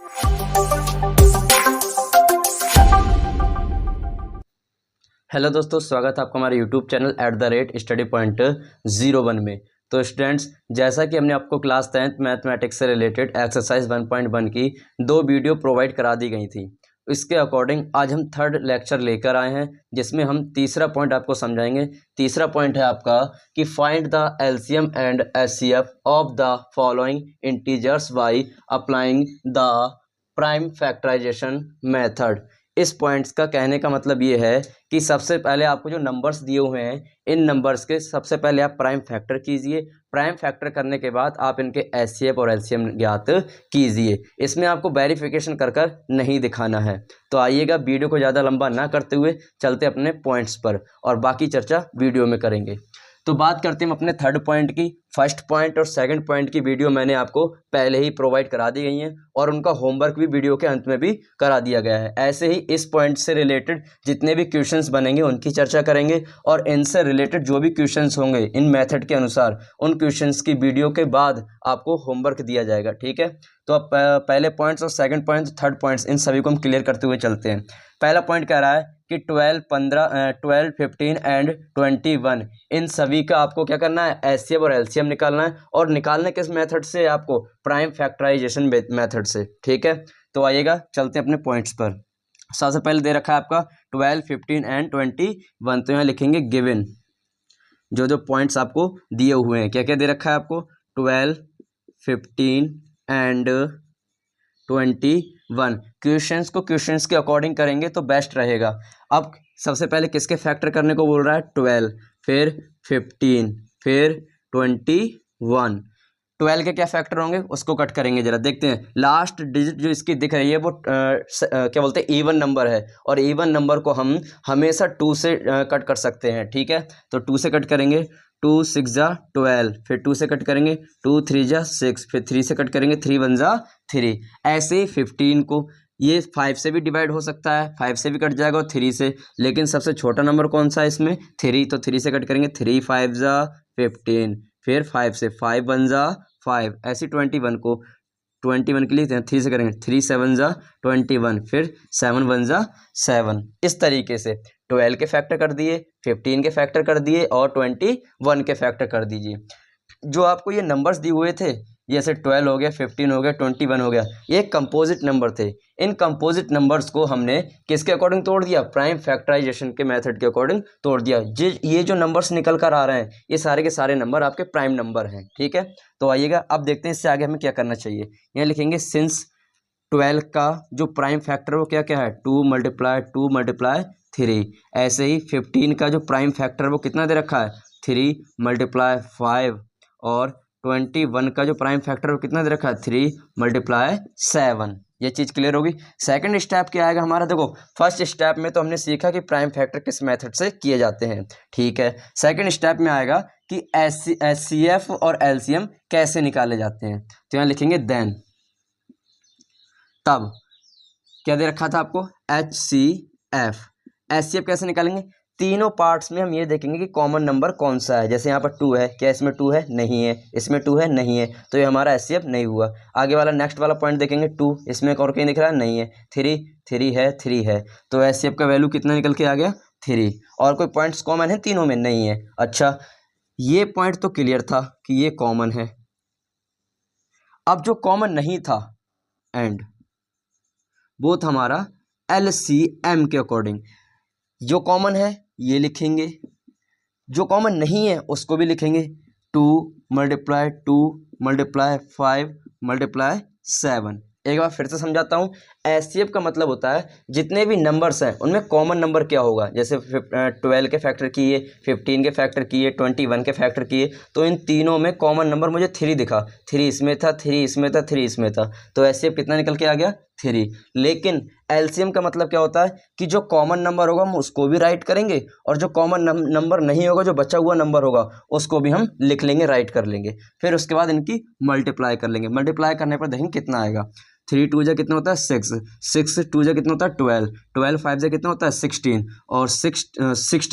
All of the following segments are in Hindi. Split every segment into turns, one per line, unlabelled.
हेलो दोस्तों, स्वागत है आपका हमारे यूट्यूब चैनल @study.01 में। तो स्टूडेंट्स, जैसा कि हमने आपको क्लास 10th मैथमेटिक्स से रिलेटेड एक्सरसाइज 1.1 की 2 वीडियो प्रोवाइड करा दी गई थी। इसके अकॉर्डिंग आज हम थर्ड लेक्चर लेकर आए हैं, जिसमें हम तीसरा पॉइंट आपको समझाएंगे। तीसरा पॉइंट है आपका कि find the LCM and HCF of the following integers by applying the prime factorisation method. इस पॉइंट्स का कहने का मतलब ये है कि सबसे पहले आपको जो नंबर्स दिए हुए हैं, इन नंबर्स के सबसे पहले आप प्राइम फैक्टर कीजिए। प्राइम फैक्टर करने के बाद आप इनके एचसीएफ और एलसीएम ज्ञात कीजिए। इसमें आपको वेरिफिकेशन कर नहीं दिखाना है। तो आइएगा, वीडियो को ज़्यादा लंबा ना करते हुए चलते अपने पॉइंट्स पर, और बाकी चर्चा वीडियो में करेंगे। तो बात करते हैं हम अपने थर्ड पॉइंट की। फर्स्ट पॉइंट और सेकंड पॉइंट की वीडियो मैंने आपको पहले ही प्रोवाइड करा दी गई हैं, और उनका होमवर्क भी वीडियो के अंत में भी करा दिया गया है। ऐसे ही इस पॉइंट से रिलेटेड जितने भी क्वेश्चंस बनेंगे उनकी चर्चा करेंगे, और इनसे रिलेटेड जो भी क्वेश्चंस होंगे इन मेथड के अनुसार, उन क्वेश्चंस की वीडियो के बाद आपको होमवर्क दिया जाएगा। ठीक है, तो अब पहले पॉइंट्स और सेकंड पॉइंट, थर्ड पॉइंट्स, इन सभी को हम क्लियर करते हुए चलते हैं। पहला पॉइंट कह रहा है कि 12, 15 एंड 21 इन सभी का आपको क्या करना है, एचसीएफ और एलसीएम निकालना है। और निकालने किस मेथड से, आपको प्राइम फैक्टराइजेशन मेथड से। ठीक है, तो आइएगा चलते हैं अपने पॉइंट्स पर। सबसे पहले दे रखा है आपका 12, 15 एंड 21। तो यहाँ लिखेंगे गिवन, जो पॉइंट्स आपको दिए हुए हैं। क्या क्या दे रखा है आपको, 12, 15 एंड 21। क्वेश्चंस के अकॉर्डिंग करेंगे तो बेस्ट रहेगा। अब सबसे पहले किसके फैक्टर करने को बोल रहा है, 12, फिर 15, फिर 21। 12 के क्या फैक्टर होंगे उसको कट करेंगे। जरा देखते हैं, लास्ट डिजिट जो इसकी दिख रही है वो क्या बोलते हैं, इवन नंबर है, और इवन नंबर को हम हमेशा 2 से कट कर सकते हैं। ठीक है, तो 2 से कट करेंगे, 2 6 जा 12, फिर 2 से कट करेंगे, 2 3 जा 6, फिर 3 से कट करेंगे, 3 1 जा 3। ऐसे ही 15 को ये 5 से भी डिवाइड हो सकता है, 5 से भी कट जाएगा और 3 से, लेकिन सबसे छोटा नंबर कौन सा है इसमें, 3। तो 3 से कट करेंगे, 3 5 जा 15, फिर 5 से 5 1 जा 5। ऐसे 21 को 21 के लिए 3 से करेंगे, 3 7 जा 21, फिर 7 1 जा 7। इस तरीके से 12 के फैक्टर कर दिए, 15 के फैक्टर कर दिए, और 21 के फैक्टर कर दीजिए। जो आपको ये नंबर्स दिए हुए थे, जैसे 12 हो गया, 15 हो गया, 21 हो गया, ये कंपोजिट नंबर थे। इन कंपोजिट नंबर्स को हमने किसके अकॉर्डिंग तोड़ दिया, प्राइम फैक्टराइजेशन के मेथड के अकॉर्डिंग तोड़ दिया। ये जो नंबर्स निकल कर आ रहे हैं, ये सारे के सारे नंबर आपके प्राइम नंबर हैं। ठीक है, तो आइएगा अब देखते हैं इससे आगे हमें क्या करना चाहिए। यहाँ लिखेंगे सिंस 12 का जो प्राइम फैक्टर वो क्या क्या है, 2 × 3। ऐसे ही 15 का जो प्राइम फैक्टर वो कितना दे रखा है, 3 × 5। और 21 का जो प्राइम फैक्टर वो कितना दे रखा है, 3 × 7। ये चीज़ क्लियर होगी। सेकंड स्टेप क्या आएगा हमारा, देखो फर्स्ट स्टेप में तो हमने सीखा कि प्राइम फैक्टर किस मेथड से किए जाते हैं। ठीक है, सेकंड स्टेप में आएगा कि एचसीएफ और एलसीएम कैसे निकाले जाते हैं। तो यहाँ लिखेंगे देन, तब क्या दे रखा था आपको, एचसीएफ। एचसीएफ कैसे निकालेंगे, तीनों पार्ट्स में हम ये देखेंगे कि कॉमन नंबर कौन सा है। जैसे यहाँ पर 2 है, क्या इसमें 2 है, नहीं है, इसमें 2 है, नहीं है, तो ये हमारा एचसीएफ नहीं हुआ। आगे वाला नेक्स्ट वाला पॉइंट देखेंगे, 2 इसमें और कहीं दिख रहा है, नहीं है, 3 है, तो एचसीएफ का वैल्यू कितना निकल के आ गया, 3। और कोई पॉइंट्स कॉमन है तीनों में, नहीं है। अच्छा, ये पॉइंट तो क्लियर था कि ये कॉमन है। अब जो कॉमन नहीं था एंड, वो था हमारा एलसीएम के अकॉर्डिंग। जो कॉमन है ये लिखेंगे, जो कॉमन नहीं है उसको भी लिखेंगे। 2 × 2 × 5 × 7। एक बार फिर से समझाता हूँ। एचसीएफ का मतलब होता है जितने भी नंबर्स हैं उनमें कॉमन नंबर क्या होगा। जैसे 12 के फैक्टर किए, 15 के फैक्टर किए, 21 के फैक्टर किए, तो इन तीनों में कॉमन नंबर मुझे 3 दिखा। 3 इसमें था, 3 इसमें था, 3 इसमें था, तो एचसीएफ कितना निकल के आ गया, 3। लेकिन एलसीएम का मतलब क्या होता है कि जो कॉमन नंबर होगा हम उसको भी राइट करेंगे, और जो कॉमन नंबर नहीं होगा, जो बचा हुआ नंबर होगा, उसको भी हम लिख लेंगे, राइट कर लेंगे। फिर उसके बाद इनकी मल्टीप्लाई कर लेंगे। मल्टीप्लाई करने पर देखेंगे कितना आएगा। 3 2 जा कितना होता है, 6, 6 2 जा कितना होता है, 12, 12 5 जा कितना होता है, 16, और 60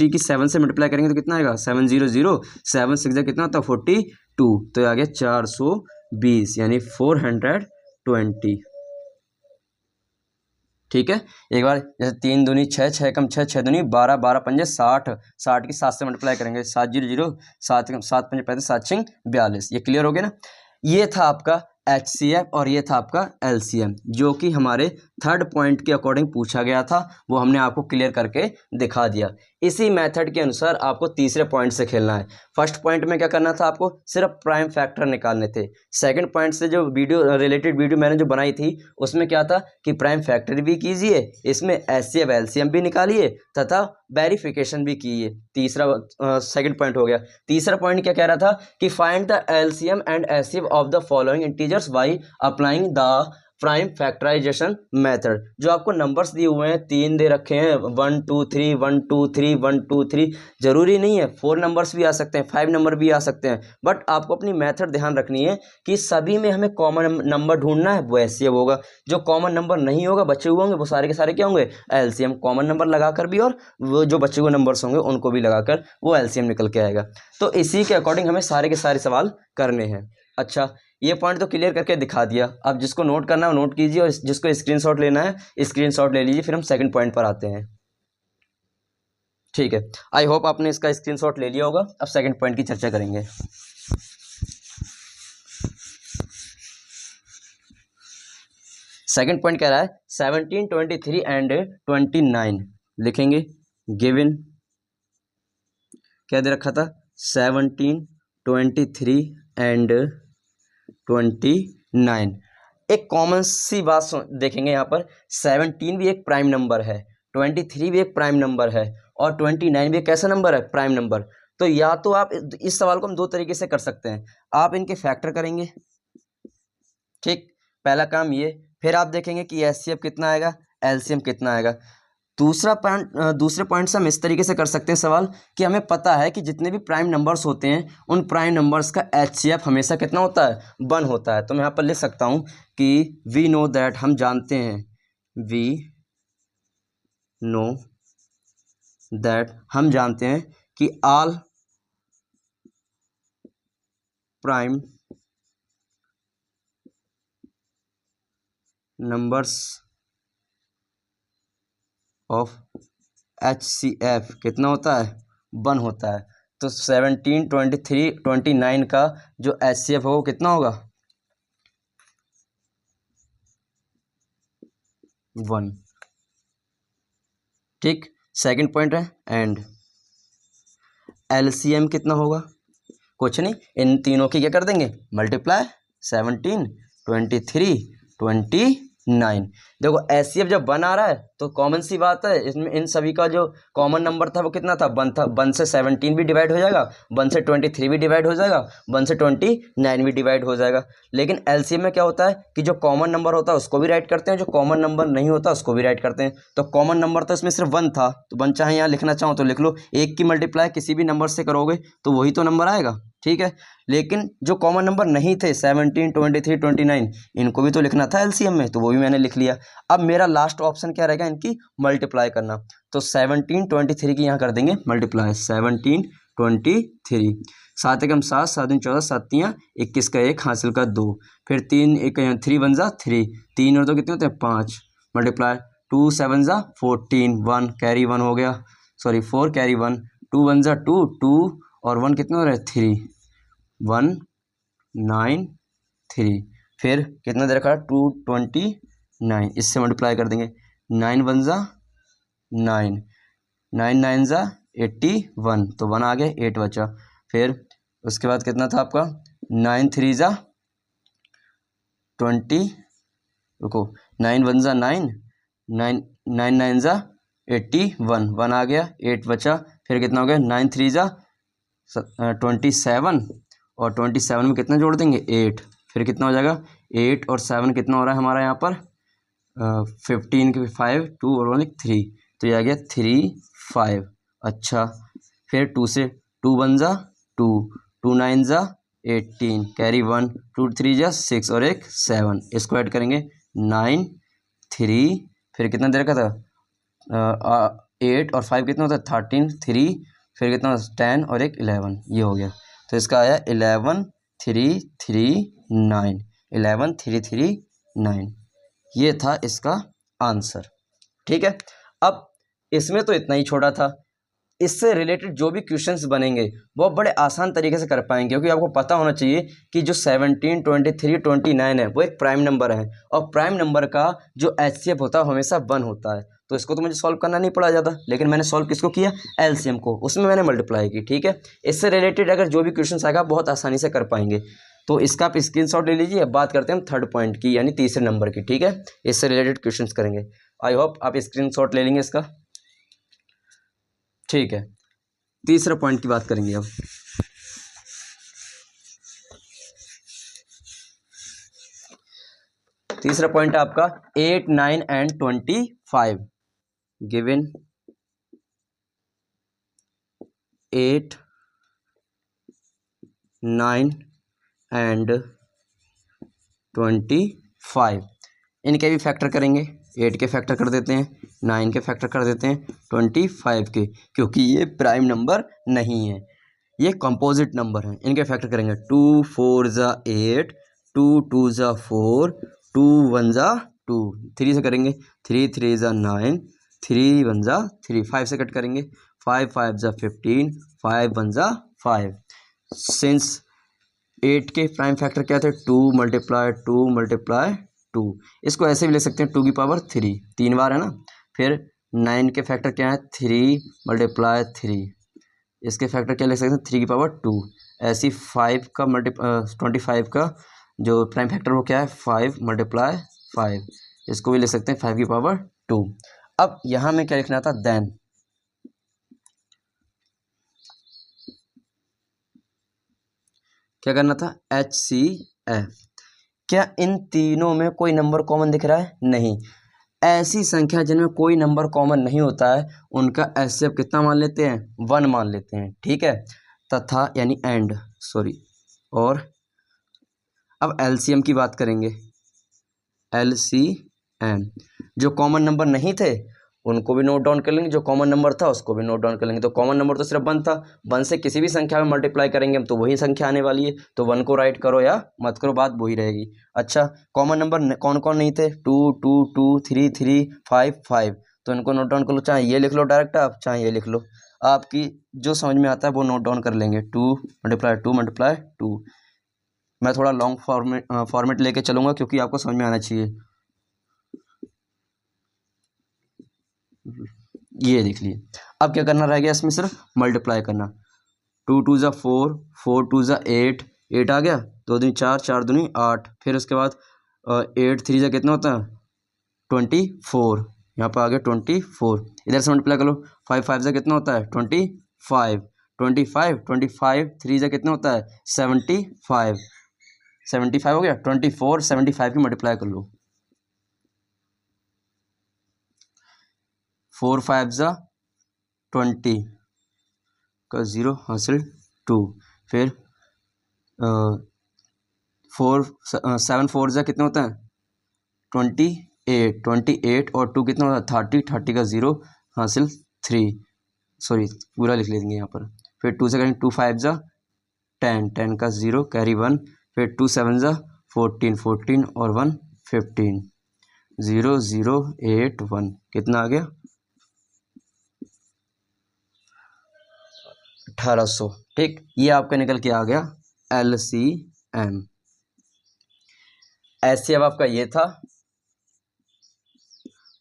की 7 से मल्टीप्लाई करेंगे तो कितना आएगा, 7 0 0, 7 6 जा कितना होता है, 42, तो आ गया 420, यानी 420। ठीक है, एक बार जैसे 3 दूनी 6, 6 कम 6, 6 दूनी 12, 12 पंजे 60, 60 की 7 से मल्टीप्लाई करेंगे, 7 0 0, 7 7 पंजे 35, 7 6 42। ये क्लियर हो गया ना। ये था आपका HCF और ये था आपका LCM, जो कि हमारे थर्ड पॉइंट के अकॉर्डिंग पूछा गया था, वो हमने आपको क्लियर करके दिखा दिया। इसी मेथड के अनुसार आपको तीसरे पॉइंट से खेलना है। फर्स्ट पॉइंट में क्या करना था, आपको सिर्फ प्राइम फैक्टर निकालने थे। सेकंड पॉइंट से जो वीडियो रिलेटेड वीडियो मैंने जो बनाई थी उसमें क्या था कि प्राइम फैक्टर भी कीजिए, इसमें HCF LCM भी निकालिए तथा वेरिफिकेशन भी कीजिए। तीसरा सेकंड पॉइंट हो गया। तीसरा पॉइंट क्या कह रहा था कि find the LCM and HCF of the following integers by applying the prime factorisation method. जो आपको नंबर्स दिए हुए हैं, 3 दे रखे हैं, 1 2 3 1 2 3 1 2 3, जरूरी नहीं है 4 नंबर्स भी आ सकते हैं, 5 नंबर भी आ सकते हैं, बट आपको अपनी मेथड ध्यान रखनी है कि सभी में हमें कॉमन नंबर ढूंढना है, वो HCF होगा। जो कॉमन नंबर नहीं होगा, बचे हुए होंगे, वो सारे के सारे क्या होंगे, LCM। कॉमन नंबर लगाकर भी और वो जो बचे हुए नंबर्स होंगे उनको भी लगाकर वो LCM निकल के आएगा। तो इसी के अकॉर्डिंग हमें सारे के सारे सवाल करने हैं। अच्छा, ये पॉइंट तो क्लियर करके दिखा दिया। अब जिसको नोट करना है वो नोट कीजिए और जिसको स्क्रीनशॉट लेना है स्क्रीनशॉट ले लीजिए। फिर हम सेकंड पॉइंट पर आते हैं। ठीक है, आई होप आपने इसका स्क्रीनशॉट ले लिया होगा। अब सेकंड पॉइंट की चर्चा करेंगे। सेकंड पॉइंट कह रहा है 17 23 एंड 29 लिखेंगे। गिवन क्या दे रखा था, 17 23 एंड 29। एक कॉमन सी बात देखेंगे यहाँ पर, 17 भी एक प्राइम नंबर है, 23 भी एक प्राइम नंबर है और 29 भी एक कैसा नंबर है, प्राइम नंबर। तो या तो आप इस सवाल को हम दो तरीके से कर सकते हैं। आप इनके फैक्टर करेंगे, ठीक, पहला काम ये। फिर आप देखेंगे कि HCF कितना आएगा, LCM कितना आएगा। दूसरे पॉइंट से हम इस तरीके से कर सकते हैं सवाल कि हमें पता है कि जितने भी प्राइम नंबर्स होते हैं उन प्राइम नंबर्स का HCF हमेशा कितना होता है, 1 होता है। तो मैं यहाँ पर लिख सकता हूँ कि वी नो दैट, हम जानते हैं, वी नो दैट, हम जानते हैं कि all prime numbers of HCF कितना होता है, 1 होता है। तो 17 23 29 का जो HCF हो वो कितना होगा, 1। ठीक, सेकंड पॉइंट है एंड LCM कितना होगा, कुछ नहीं, इन तीनों की क्या कर देंगे, मल्टीप्लाई, 17 23 29। देखो HCF जब 1 आ रहा है तो कॉमन सी बात है, इसमें इन सभी का जो कॉमन नंबर था वो कितना था, 1 था। 1 से 17 भी डिवाइड हो जाएगा, 1 से 23 भी डिवाइड हो जाएगा, 1 से 29 भी डिवाइड हो जाएगा। लेकिन LCM में क्या होता है कि जो कॉमन नंबर होता है उसको भी राइट करते हैं, जो कॉमन नंबर नहीं होता उसको भी राइट करते हैं। तो कॉमन नंबर तो इसमें सिर्फ 1 था, तो 1 चाहे यहाँ लिखना चाहो तो लिख लो। 1 की मल्टीप्लाई किसी भी नंबर से करोगे तो वही तो नंबर आएगा, ठीक है। लेकिन जो कॉमन नंबर नहीं थे, 17 23 29, इनको भी तो लिखना था LCM में, तो वो भी मैंने लिख लिया। अब मेरा लास्ट ऑप्शन क्या रहेगा, इनकी मल्टीप्लाई करना। तो 17 23 की यहाँ कर देंगे मल्टीप्लाई, 17 23, 7 एकम 7, 7 दूनी 14, 7 तियाँ 21 का 1 हासिल का 2, फिर 3 1 3 1 जा 3, 3 और 2 कितने होते हैं 5, मल्टीप्लाई 2 7 जा 14, 1 कैरी 1 हो गया, सॉरी 4 कैरी 1, 2 1 जा 2, 2 और 1 कितने हो रहे हैं 3, 1 9 3, फिर कितना दे रखा है 229, इससे मल्टीप्लाई कर देंगे, 9 1 जा 9, 9 9 जा 81, तो 1 आ गया, 8 बचा। फिर उसके बाद कितना था आपका, 9 3 जा 20, रुको, 9 1 जा 9, 9 9 9 जा 81, 1 आ गया, 8 बचा। फिर कितना हो गया, 9 3 जा 27 और 27 में कितना जोड़ देंगे 8, फिर कितना हो जाएगा 8 और 7 कितना हो रहा है हमारा यहाँ पर 15 के 5 2 और 1 3, तो ये आ गया 3 5। अच्छा, फिर 2 से 2 1 जा 2, 2 9 जा 18 कैरी 1, 2 3 जा 6 और 1 7, इसको ऐड करेंगे 9 3, फिर कितना दे रखा था 8 और 5 कितना होता है 13 3, फिर कितना 10 और 1 11, ये हो गया। तो इसका आया 11 3 3 9, 11 3 3 9, ये था इसका आंसर। ठीक है। अब इसमें तो इतना ही छोड़ा था, इससे रिलेटेड जो भी क्वेश्चंस बनेंगे वो बड़े आसान तरीके से कर पाएंगे, क्योंकि आपको पता होना चाहिए कि जो 17, 23, 29 है वो एक प्राइम नंबर है, और प्राइम नंबर का जो एचसीएफ होता है हमेशा 1 होता है। तो इसको तो मुझे सॉल्व करना नहीं पड़ा ज़्यादा, लेकिन मैंने सॉल्व किसको किया, एलसीएम को, उसमें मैंने मल्टीप्लाई की। ठीक है, इससे रिलेटेड अगर जो भी क्वेश्चन आएगा बहुत आसानी से कर पाएंगे। तो इसका आप स्क्रीनशॉट ले लीजिए। अब बात करते हैं हम थर्ड पॉइंट की, यानी तीसरे नंबर की। ठीक है, इससे रिलेटेड क्वेश्चंस करेंगे। आई होप आप स्क्रीनशॉट ले लेंगे इसका। ठीक है, तीसरा पॉइंट की बात करेंगे अब। तीसरा पॉइंट है आपका 8, 9 एंड 25 गिवन 8, 9 एंड 25। इनके भी फैक्टर करेंगे। 8 के फैक्टर कर देते हैं, 9 के फैक्टर कर देते हैं, 25 के, क्योंकि ये प्राइम नंबर नहीं है, ये कंपोजिट नंबर है। इनके फैक्टर करेंगे। 2 4 ज़ा 8, 2 2 ज़ा 4, 2 1 ज़ा 2, 3 से करेंगे, 3 3 ज़ा 9, 3 1 ज़ा 3, 5 से कट करेंगे, 5 5 ज़ा 15, 5 1 ज़ा 5। सिंस 8 के प्राइम फैक्टर क्या थे, 2 मल्टीप्लाई 2 मल्टीप्लाई 2, इसको ऐसे भी ले सकते हैं 2 की पावर 3, 3 बार है ना। फिर 9 के फैक्टर क्या है, 3 मल्टीप्लाई 3, इसके फैक्टर क्या ले सकते हैं, 3 की पावर 2। ऐसी 5 का 25 का जो प्राइम फैक्टर वो क्या है, 5 मल्टीप्लाई 5, इसको भी ले सकते हैं 5 की पावर 2। अब यहाँ में क्या लिखना था, देन क्या करना था, HCF। क्या इन तीनों में कोई नंबर कॉमन दिख रहा है, नहीं। ऐसी संख्या जिनमें कोई नंबर कॉमन नहीं होता है उनका HCF कितना मान लेते हैं, 1 मान लेते हैं। ठीक है, तथा यानी एंड, सॉरी। और अब LCM की बात करेंगे। LCM, जो कॉमन नंबर नहीं थे उनको भी नोट डाउन कर लेंगे, जो कॉमन नंबर था उसको भी नोट डाउन कर लेंगे। तो कॉमन नंबर तो सिर्फ 1 था, 1 से किसी भी संख्या में मल्टीप्लाई करेंगे हम तो वही संख्या आने वाली है, तो 1 को राइट करो या मत करो, बात वही रहेगी। अच्छा, कॉमन नंबर कौन कौन नहीं थे, 2 2 2 3 3 5 5, तो इनको नोट डाउन कर लो, चाहे ये लिख लो डायरेक्ट आप, चाहे ये लिख लो, आपकी जो समझ में आता है वो नोट डाउन कर लेंगे। 2 मल्टीप्लाई 2 मल्टीप्लाई 2। मैं थोड़ा लॉन्ग फॉर्मेट लेके चलूँगा क्योंकि आपको समझ में आना चाहिए। ये देख लिए। अब क्या करना रह गया इसमें, सिर्फ मल्टीप्लाई करना। 2 2 ज़ा 4, 4 2 ज़ा 8, 8 आ गया, 2 दूनी 4, 4 दूनी 8। फिर उसके बाद 8 3 ज़ा कितना होता है, 24, यहाँ पर आ गया 24। इधर से मल्टीप्लाई कर लो, 5 5 ज़ा कितना होता है, 25, 25 25 3 ज़ा कितना होता है, 75, 75 हो गया। 24 75 की मल्टीप्लाई कर लो, 4 5 ज़ा 20 का 0 हासिल 2। फिर 7 4 ज़ा कितना होता है, 28, 28 और 2 कितना होता है, 30, 30 का 0 हासिल 3, सॉरी पूरा लिख लेंगे यहाँ पर। फिर 2 से करेंगे, 2 5 ज़ा 10, 10 का 0 कैरी 1। फिर 2 7 ज़ा 14, 14 और 1 15, 0 0 8 1, कितना आ गया, 1800। ठीक, ये आपका निकल के आ गया LCM। HCF आपका ये था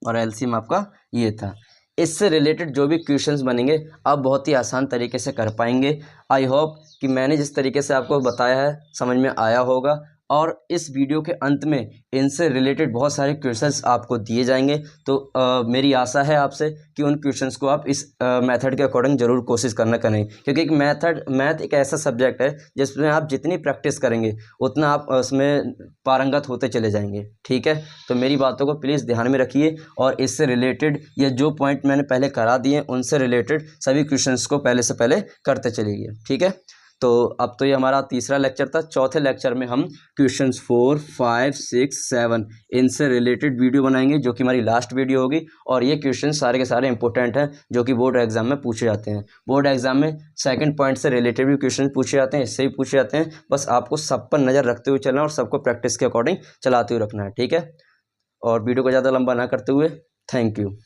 और LCM आपका ये था। इससे रिलेटेड जो भी क्वेश्चंस बनेंगे आप बहुत ही आसान तरीके से कर पाएंगे। आई होप कि मैंने जिस तरीके से आपको बताया है समझ में आया होगा, और इस वीडियो के अंत में इनसे रिलेटेड बहुत सारे क्वेश्चंस आपको दिए जाएंगे। तो मेरी आशा है आपसे कि उन क्वेश्चंस को आप इस मेथड के अकॉर्डिंग ज़रूर कोशिश करना करें, क्योंकि एक मैथ एक ऐसा सब्जेक्ट है जिसमें आप जितनी प्रैक्टिस करेंगे उतना आप उसमें पारंगत होते चले जाएंगे। ठीक है, तो मेरी बातों को प्लीज़ ध्यान में रखिए, और इससे रिलेटेड ये जो पॉइंट मैंने पहले करा दिए उनसे रिलेटेड सभी क्वेश्चंस को पहले से पहले करते चलिए। ठीक है, तो अब तो ये हमारा तीसरा लेक्चर था। चौथे लेक्चर में हम क्वेश्चंस 4 5 6 7 इनसे रिलेटेड वीडियो बनाएंगे, जो कि हमारी लास्ट वीडियो होगी। और ये क्वेश्चन सारे के सारे इंपॉर्टेंट हैं, जो कि बोर्ड एग्जाम में पूछे जाते हैं। बोर्ड एग्जाम में सेकंड पॉइंट से रिलेटेड भी क्वेश्चन पूछे जाते हैं, इससे भी पूछे जाते हैं। बस आपको सब पर नज़र रखते हुए चलना और सबको प्रैक्टिस के अकॉर्डिंग चलाते हुए रखना है। ठीक है, और वीडियो को ज़्यादा लंबा ना करते हुए, थैंक यू।